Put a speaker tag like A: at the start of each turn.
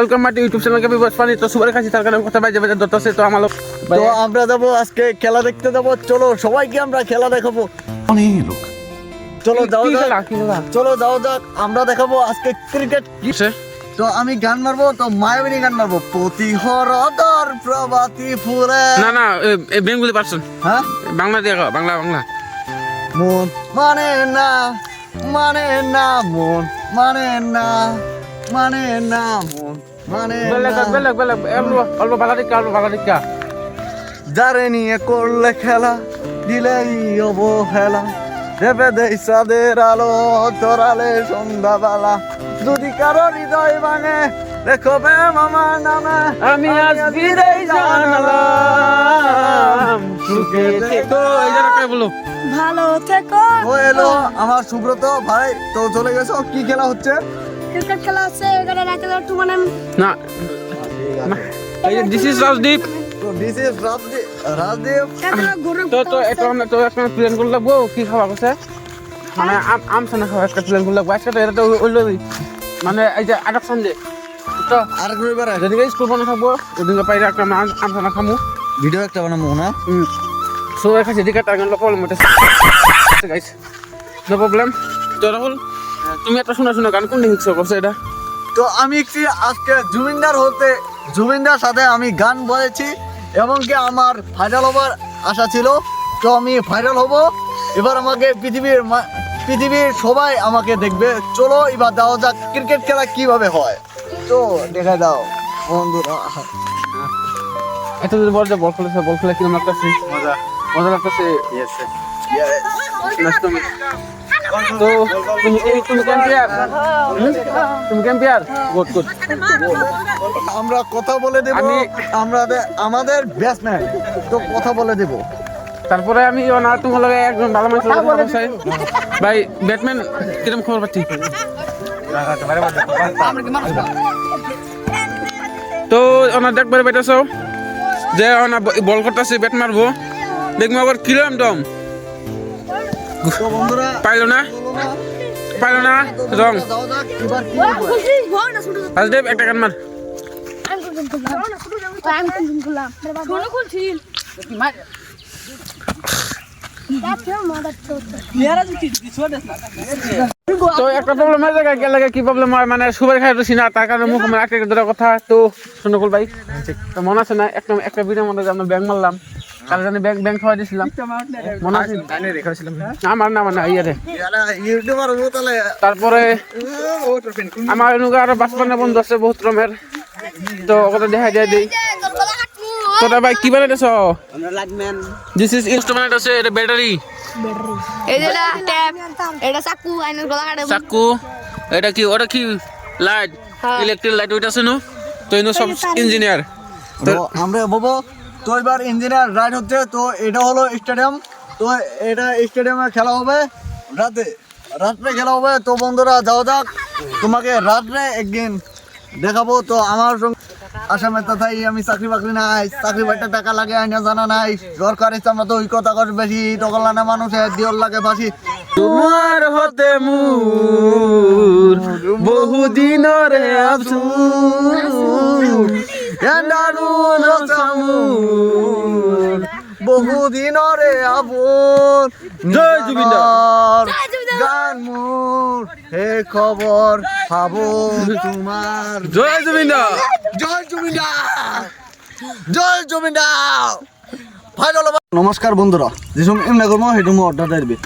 A: Welcome my YouTube channel কবি বসপানি। তো super কাছে তার কারণে কথা বাজে বাজে দত্তছে। তো আমার
B: তো আমরা যাবো আজকে খেলা দেখতে যাবো। চলো সবাইকে আমরা খেলা দেখাবো।
C: অনেক লোক
B: চলো যাও
A: কি
B: যাক,
A: খেলা, কি খেলা?
B: চলো যাও যাক, আমরা দেখাবো আজকে ক্রিকেট। তো আমি গান মারবো, তো মায়াবিনী গান মারবো। প্রতি হরদর প্রভাতী ফুলে।
A: না বেঙ্গলি পারছেন,
B: হ্যাঁ
A: বাংলা দিয়ে গাও, বাংলা।
B: মন মানে না, মানে না, মন মানে না, মানে না, মন মানে
A: বেলেগ অল্প বাংলা দিকা
B: যারে নিয়ে করলে খেলা, দিলেই অবহেলা, দেবে দেই চাঁদের আলো, তোরালে সন্ধ্যাবেলা। যদি কারো হৃদয় ভাঙে, দেখো প্রেম আমার নামে।
A: আমি আজ বিদায় জানালাম, সুখে থেকো। এই জায়গাটা বলো।
D: ভালো থেকো।
B: ও এলো আমার সুব্রত ভাই। তো চলে গেছো, কি খেলা হচ্ছে?
D: ক্রিকেট খেলা আছে এখানে রাতে টুর্নামেন্ট।
A: না দিস ইজ রাজদীপ।
B: তো দিস ইজ রাজদীপ।
D: এখানে ঘুরে
A: তো একটা প্লেন করে লাগবো। কি খাওয়া গেছে মানে আম সানা খাওয়া, একটা প্লেন করে লাগবো আজকে। তো এটা তো ওই মানে এই যে আটক সন্ধ্যে তো
B: আর রবিবারে
A: যেদিকে স্কুল বন্ধ থাকবো ওদিকে পাইলে একটা আম সানা খামু।
B: ভিডিও একটা বানাবো না?
A: সবাই কাছে দিকে টার্গেট প্রবলেম হইতেছে গাইস, নো প্রবলেম। তো রাহুল, তুমি একটা শোনা গান কোন দিন করছো এটা?
B: তো আমি কি আজকে জুবিনদার সাথে আমি গান বলেছি এবং কি আমার ভাইরাল হবার আশা ছিল। তো আমি ভাইরাল হব এবার। আমাকে পৃথিবীর সবাই আমাকে দেখবে। চলো এবার দাও যাক ক্রিকেট খেলা কিভাবে হয়। তো দেখা দাও বন্ধুরা।
A: এত দিন পর যে বল খেলে কিরকম লাগতেছে? মজা লাগতেছে। তো তুমি ক্যাম্পিয়ার গুড।
B: আমরা কথা বলে দেব, আমাদের ব্যাটসম্যান তো কথা বলে দেব।
A: তারপরে আমি না তোমার লগে একজন ভালো মানুষ চাই ভাই। ব্যাটম্যান কিরকম খবর পাচ্ছি? তো ওনার দেখবার বেটাছো যে ওনা বল করতেছে, ব্যাট মারবো, দেখবো আবার কিরম দম
B: তো বন্ধুরা
A: পাইলো না রং।
B: দাও যাক এবার কি হবে।
A: রাজদেব একটা গান মার। তো একটা প্রবলেম হয়ে যায় গেলে, কি প্রবলেম হয় মানে সুপার খাইতেছি না, তার কারণে মুখ আমার একটা ধরে কথা। তো শোনকুল ভাই, তো মনে আছে না একটা ভিডিওর মধ্যে আমরা ব্যাংক মারলাম, কাল জানি ব্যাংক খাওয়াই দিয়েছিলাম, মনে আছে? আমার না ইয়ে রে।
B: ইউটিউবার হবো তাহলে।
A: তারপরে আমার এনুকা আরো ৫-৫ বন্ধু আছে বহুত রকমের, তো ওকে দেখাই দিয়ে দিই। তোরা ভাই কি বানাইতেছ? দিস ইজ ইনস্ট্রুমেন্ট আছে, এটা ব্যাটারি,
D: এটা ট্যাপ, এটা চাকু, আইনের গলা কাটে।
A: চাকু, এটা কি ওটা কি লাইট, ইলেকট্রিক লাইট ওইটা আছে নো? তো ইনো সব ইঞ্জিনিয়ার।
B: তো আমরা বলবো তো এবার ইঞ্জিনিয়ার রাইড হচ্ছে। তো এটা হলো স্টেডিয়াম। তো এটা স্টেডিয়ামে খেলা হবে রাত্রে খেলা হবে। তো বন্ধুরা যাও যাক, তোমাকে রাত্রে একদিন দেখাবো। তো আমার সঙ্গে আসামে তো তাই আমি চাকরি বাকরি নাই, চাকরি বাকরি টাকা লাগে আইনা জানা নাই। সরকারি আমরা তো ওই কথা কর বেশি টকলা না মানুষের দিওর লাগে ফাঁসি।
A: তোমার হতে মুর বহুদিনের আফসোস,
B: দারুণ বহুদিনরে আপন।
A: জয় জুবিনদার।
B: গান মোর হে খবর পাবো তোমার।
A: জয় জুবিনদার।
B: নমস্কার বন্ধুরা, যেসব এমনি করবো সেটা অর্ডার দিবে।